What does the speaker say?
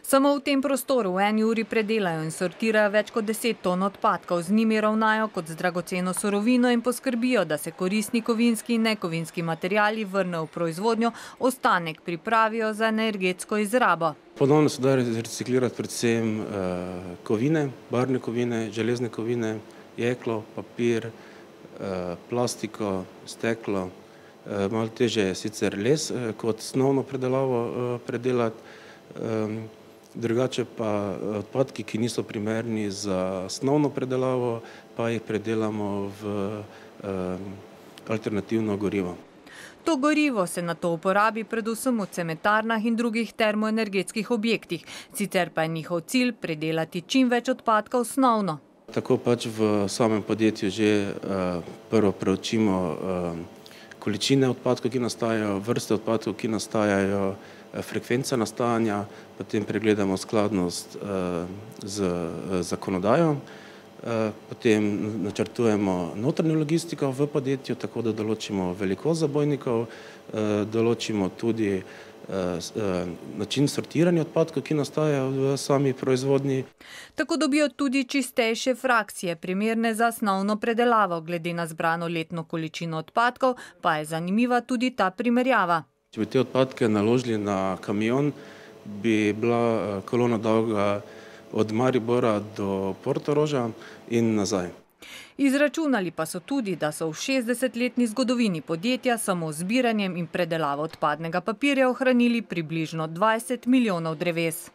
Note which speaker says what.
Speaker 1: Samo v tem prostoru v eni uri predelajo in sortirajo več kot 10 ton odpadkov. Z njimi ravnajo kot z dragoceno surovino in poskrbijo, da se koristni kovinski in nekovinski materiali vrnejo v proizvodnjo, ostanek pripravijo za energetsko izrabo.
Speaker 2: Ponovno se da reciklirati predvsem kovine, barvne kovine, železne kovine, jeklo, papir, plastiko, steklo. Malo težje je sicer les kot snovno predelavo predelati. Drugače pa odpadki, ki niso primerni za snovno predelavo, pa jih predelamo v alternativno gorivo.
Speaker 1: To gorivo se nato uporabi predvsem v cementarnah in drugih termoenergetskih objektih. Sicer pa je njihov cilj predelati čim več odpadkov snovno.
Speaker 2: Tako pač v samem podjetju že prvo preučimo količine odpadkov, ki nastajajo, vrste odpadkov, ki nastajajo, frekvence nastajanja, potem pregledamo skladnost z zakonodajo, potem načrtujemo notranjo logistiko v podjetju, tako da določimo velikost zabojnikov, določimo tudi način sortiranja odpadkov, ki nastajajo v sami proizvodnji.
Speaker 1: Tako dobijo tudi čistejše frakcije, primerne za snovno predelavo. Glede na zbrano letno količino odpadkov pa je zanimiva tudi ta primerjava.
Speaker 2: Če bi te odpadke naložili na kamion, bi bila kolona dolga od Maribora do Portoroža in nazaj.
Speaker 1: Izračunali pa so tudi, da so v 60-letni zgodovini podjetja samo z zbiranjem in predelavo odpadnega papirja ohranili približno 20 milijonov dreves.